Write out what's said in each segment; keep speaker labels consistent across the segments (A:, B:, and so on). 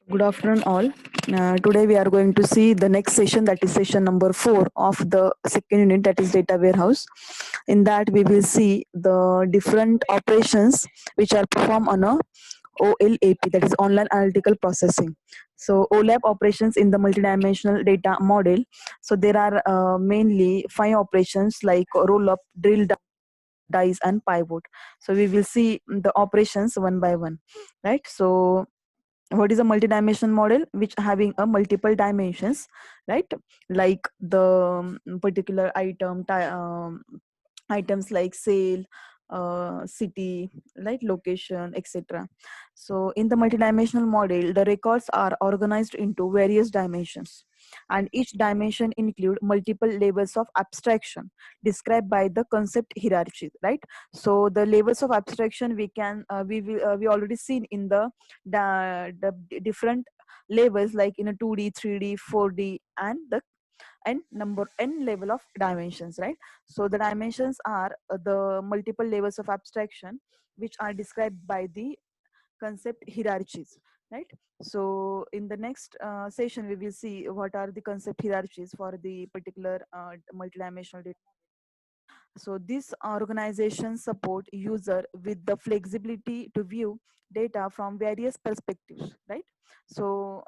A: Good afternoon, all. Today we are going to see the next session, that is session number 4 of the second unit, that is data warehouse. In that, we will see the different operations which are performed on a OLAP, that is online analytical processing. So OLAP operations in the multidimensional data model. So there are mainly 5 operations like roll up, drill down, dice, and pivot. So we will see the operations one by one, right? So what is a multidimensional model? Which having a multiple dimensions, right? Like the particular items like sale, city, right, location, etc. So in the multidimensional model, the records are organized into various dimensions, and each dimension include multiple levels of abstraction described by the concept hierarchy, right? So the levels of abstraction we already seen in the different levels, like in a 2D, 3D, 4D, and the n level of dimensions, right? So the dimensions are the multiple levels of abstraction which are described by the concept hierarchies, right? So in the next session we will see what are the concept hierarchies for the particular multidimensional data. So this organization support user with the flexibility to view data from various perspectives, right? So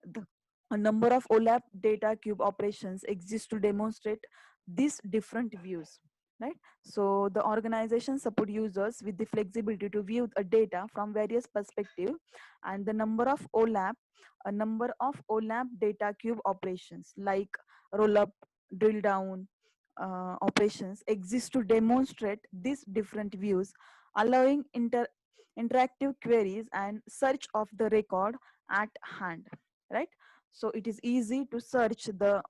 A: the a number of OLAP data cube operations exist to demonstrate these different views, right? So the organization support users with the flexibility to view a data from various perspectives, and the number of a number of OLAP data cube operations like roll up, drill down, operations exist to demonstrate these different views, allowing interactive queries and search of the record at hand, right? So it is easy to search the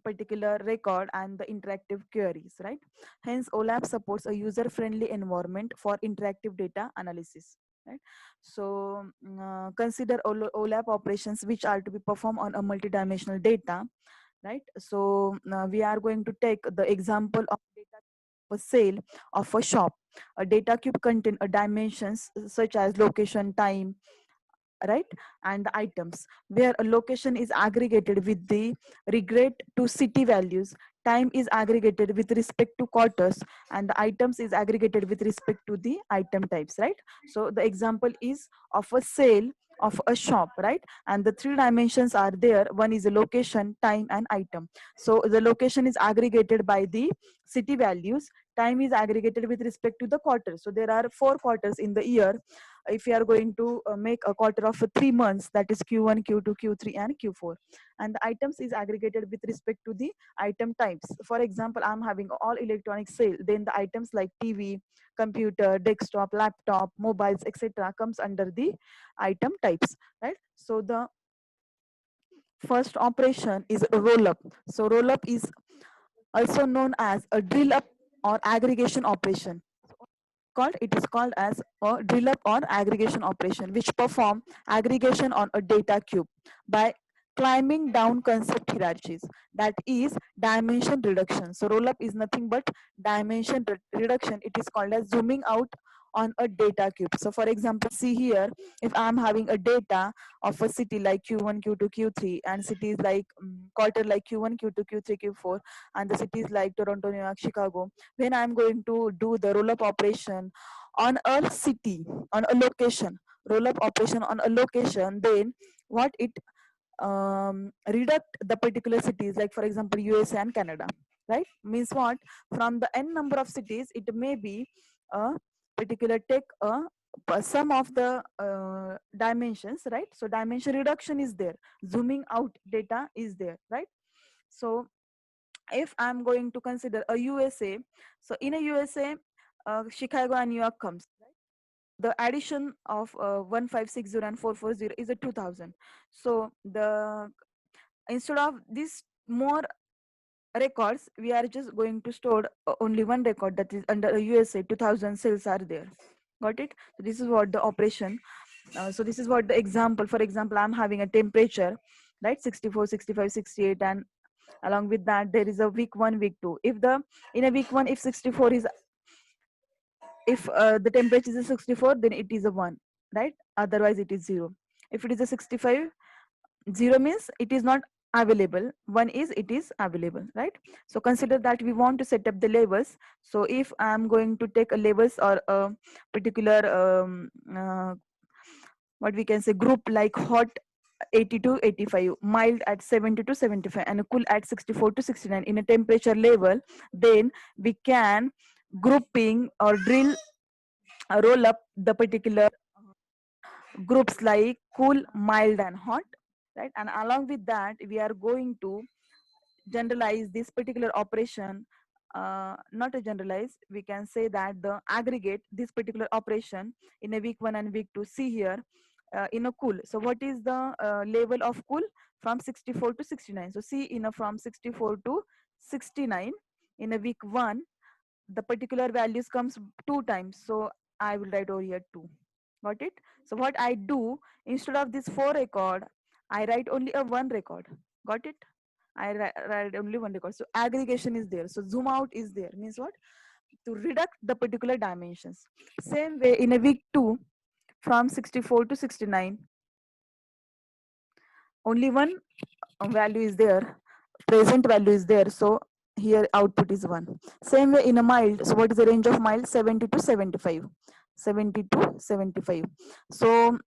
A: particular record and the interactive queries, right? Hence OLAP supports a user-friendly environment for interactive data analysis, right? So consider OLAP operations which are to be performed on a multidimensional data, right? So we are going to take the example of data of a sale of a shop. A data cube contain a dimensions such as location, time, right, and the items, where a location is aggregated with the regret to city values, time is aggregated with respect to quarters, and the items is aggregated with respect to the item types, right? So the example is of a sale of a shop, right? And the three dimensions are there. One is a location, time, and item. So the location is aggregated by the city values, time is aggregated with respect to the quarter. So there are 4 quarters in the year. If you are going to make a quarter of 3 months, that is Q1, Q2, Q3, and Q4. And the items is aggregated with respect to the item types. For example, I'm having all electronic sale, then the items like TV, computer, desktop, laptop, mobiles, etc. comes under the item types, right? So the first operation is roll up. So roll up is also known as a drill up or aggregation operation. It is called as a drill up or aggregation operation, which perform aggregation on a data cube by climbing down concept hierarchies, that is dimension reduction. So roll up is nothing but dimension reduction. It is called as zooming out on a data cube. So for example, see here, if I'm having a data of a city like Q1, Q2, Q3, and cities like quarter like Q1, Q2, Q3, Q4, and the cities like Toronto, New York, Chicago, when I'm going to do the roll up operation on a city, on a location, roll up operation on a location, then what it reduct the particular cities, like for example USA and Canada, right? Means what, from the n number of cities, it may be a particular take a sum of the dimensions, right? So dimension reduction is there, zooming out data is there, right? So if I'm going to consider a USA, so in a USA, Chicago and New York comes, right? The addition of 1560 and 440 is a 2000. So the instead of this more records, we are just going to store only one record, that is under a USA 2000 cells are there. Got it? So this is what the operation. So this is what the example. For example, I'm having a temperature, right? 64, 65, 68, and along with that there is a week 1, week 2. If the in a week 1, if 64 is, if the temperature is 64, then it is a 1, right? Otherwise it is 0. If it is a 65, 0 means it is not available, 1 is it is available, right? So consider that we want to set up the labels. So if I am going to take a labels or a particular what we can say group like hot 80 to 85, mild at 70 to 75, and cool at 64 to 69 in a temperature level, then we can grouping or drill roll up the particular groups like cool, mild, and hot, right? And along with that, we are going to generalize this particular operation. Not to generalize, we can say that the aggregate this particular operation in a week 1 and week 2. See here, in a cool. So what is the level of cool? From 64 to 69. So see, in a from 64 to 69 in a week 1, the particular values comes 2 times. So I will write over here 2. Got it? So what I do, instead of this 4 record, I write only a 1 record. Got it? I write only 1 record. So aggregation is there. So zoom out is there. Means what? To reduce the particular dimensions. Same way in a week 2, from 64 to 69, only one value is there, present value is there. So here output is 1. Same way in a mild. So what is the range of mild? 70 to 75. 70 to 75. So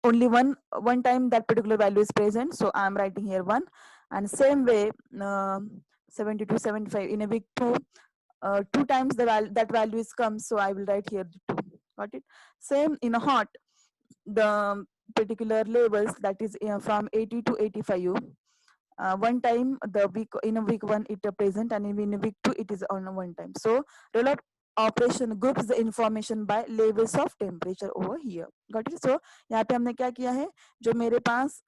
A: only one time that particular value is present, so I'm writing here 1. And same way, 70 to 75 in a week 2, 2 times that value is come, so I will write here 2. Got it? Same in a hot, the particular labels, that is from 80 to 85. One time the week in a week 1 it present, and in a week 2 it is on a one time. So roll up operation groups the information by levels of temperature over here. Got it? So यहाँ पे हमने क्या किया है, जो मेरे पास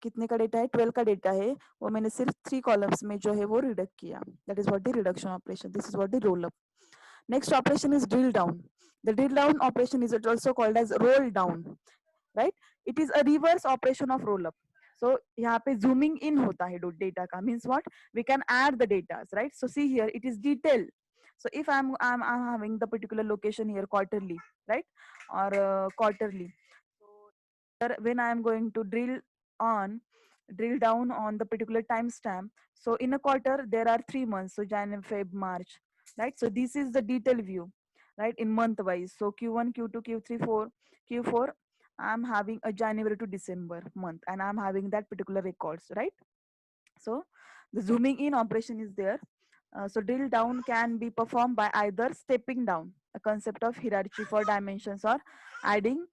A: कितने का डेटा है, 12 का डेटा है, वो मैंने सिर्फ 3 कॉलम्स में जो है वो रिडक्ट किया. That is what the reduction operation. This is what the roll up. Next operation is drill down. The drill down operation is also called as roll down, right? It is a reverse operation of roll up. So यहाँ पे zooming in होता है data का. Means what? We can add the data, right? So see here, it is detail. So if I'm having the particular location here quarterly, right, or quarterly. So when I am going to drill down on the particular timestamp. So in a quarter there are 3 months. So January, Feb, March, right? So this is the detail view, right, in month wise. So Q1, Q2, Q3, 4, Q4, I'm having a January to December month, and I'm having that particular records, right? So the zooming in operation is there. So drill down can be performed by either stepping down, a concept of hierarchy for dimensions, or adding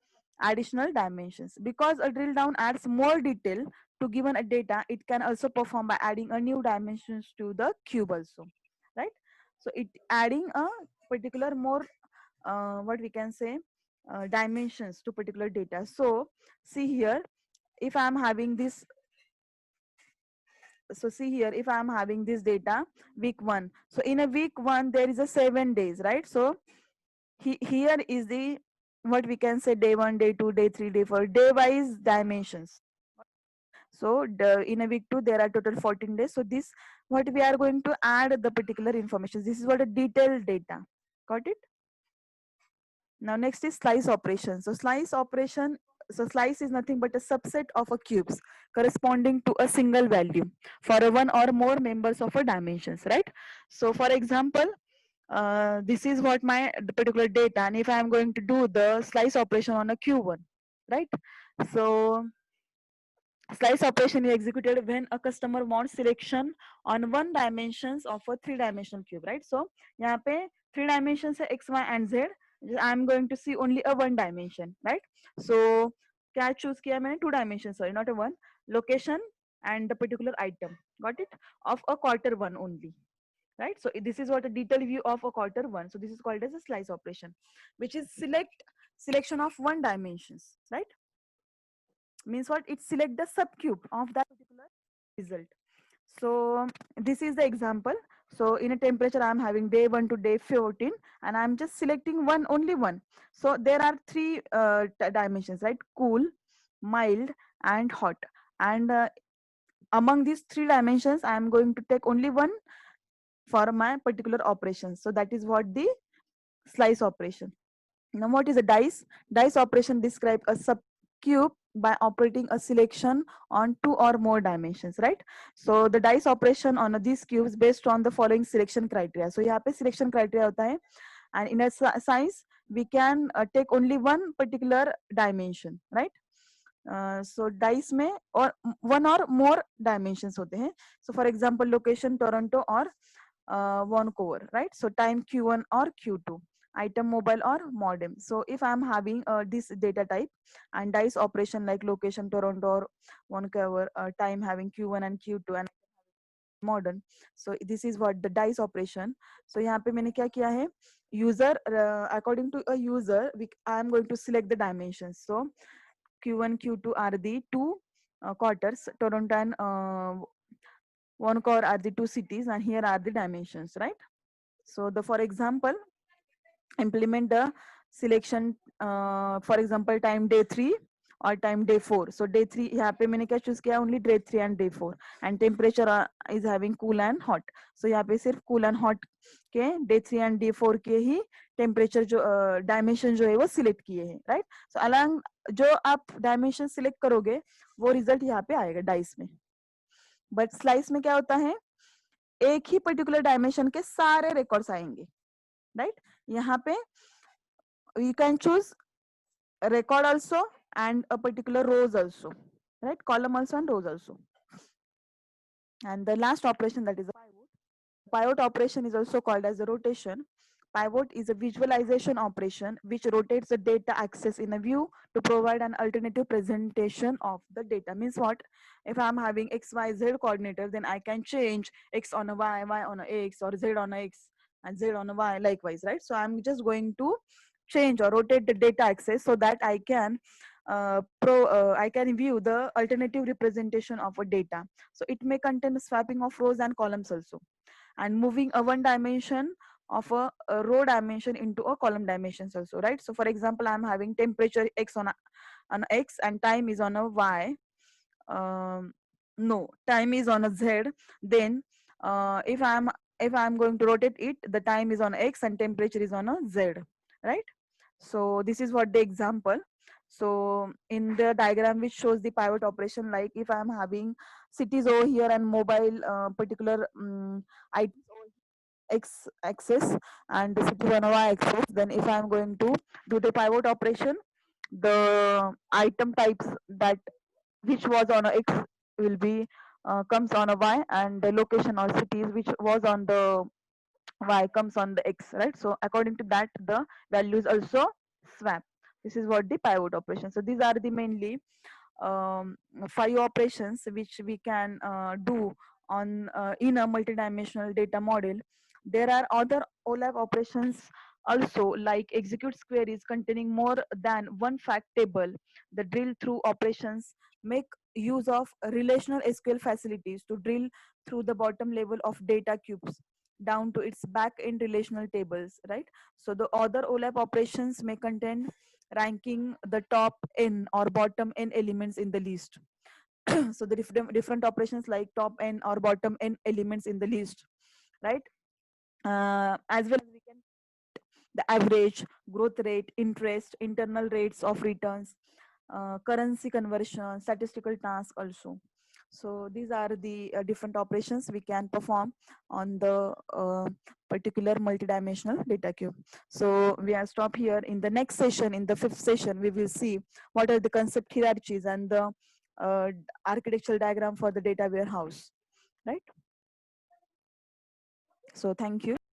A: additional dimensions. Because a drill down adds more detail to given a data, it can also perform by adding a new dimensions to the cube also, right? So it adding a particular more what we can say dimensions to particular data. So see here, if I'm having this, so see here, if I'm having this data week 1, so in a week 1 there is a 7 days, right? So here is the what we can say day 1, day 2, day 3, day 4, day wise dimensions. So in a week 2 there are total 14 days. So this what we are going to add the particular information. This is what a detailed data. Got it? Now next is slice operation. So slice is nothing but a subset of a cubes corresponding to a single value for a one or more members of a dimensions, right? So for example, this is what my particular data, and if I am going to do the slice operation on a Q1, right? So slice operation is executed when a customer wants selection on one dimensions of a 3-dimensional cube, right? So यहाँ पे 3 dimensions है x, y and z. I am going to see only a 1 dimension, right? So क्या choose किया मैंने? 2 dimensions, sorry, not a 1. Location and the particular item, got it? Of a quarter 1 only, right? So this is what a detailed view of a quarter 1. So this is called as a slice operation, which is selection of 1 dimensions, right? Means what? It select the subcube of that particular result. So this is the example. So in a temperature I'm having day 1 to day 14, and I'm just selecting only one. So there are 3 dimensions, right? Cool, mild and hot. And among these 3 dimensions I'm going to take only one for my particular operation. So that is what the slice operation. Now, what is a dice? Dice operation describe a subcube by operating a selection on two or more dimensions, right? So the dice operation on these cubes based on the following selection criteria. So यहाँ पे selection criteria होता है, and in a science we can take only one particular dimension, right? So dice में और one or more dimensions होते हैं. So for example, location Toronto or Vancouver, right? So time Q1 or Q2, item mobile or modem. So if I'm having this data type and dice operation like location Toronto or Vancouver, time having Q1 and Q2 and modern. So this is what the dice operation. So यहाँ पे मैंने क्या किया है, user according to a user I am going to select the dimensions. So Q1 Q2 are the two quarters, Toronto and Vancouver are the two cities, and here are the dimensions, right? So the for example, implement the selection, for example time day 3 or time day 4. So day 3 यहाँ पे मैंने क्या choose किया, only day 3 and day 4, and temperature is having cool and hot. So यहाँ पे सिर्फ cool and hot के day 3 and day 4 के ही temperature जो dimension जो है वो select किए हैं, right? So along जो आप dimension select करोगे वो result यहाँ पे आएगा dice में. But slice में क्या होता है, एक ही particular dimension के सारे records आएंगे, right? यहाँ पे you can choose a record also and a particular rows also, right? Column also and rows also. And the last operation, that is a pivot. Pivot operation is also called as a rotation. Pivot is a visualization operation which rotates the data axis in a view to provide an alternative presentation of the data. Means what? If I'm having x, y, z coordinator, then I can change x on a y, y on a x, or z on a x, and z on a y likewise, right? So I'm just going to change or rotate the data axis so that I can I can view the alternative representation of a data. So it may contain swapping of rows and columns also, and moving a one dimension of a row dimension into a column dimensions also, right? So for example, I'm having temperature x on x and time is on a y. No, time is on a z. Then if I'm going to rotate it, the time is on x and temperature is on a z, right? So this is what the example. So in the diagram which shows the pivot operation, like if I'm having cities over here and mobile particular x axis and the city on a y axis, then if I'm going to do the pivot operation, the item types that which was on a x will be comes on a y, and the location or cities which was on the y comes on the x, right? So according to that the values also swap. This is what the pivot operation. So these are the mainly 5 operations which we can do on in a multidimensional data model. There are other OLAP operations also, like execute queries containing more than one fact table. The drill through operations make use of relational SQL facilities to drill through the bottom level of data cubes down to its back end relational tables, right? So the other OLAP operations may contain ranking the top n or bottom n elements in the list. So the different operations like top n or bottom n elements in the list, right? As well as we can the average, growth rate, interest, internal rates of returns, currency conversion, statistical task also. So these are the different operations we can perform on the particular multidimensional data cube. So we are stop here. In the next session, in the 5th session, we will see what are the concept hierarchies and the architectural diagram for the data warehouse, right? So thank you.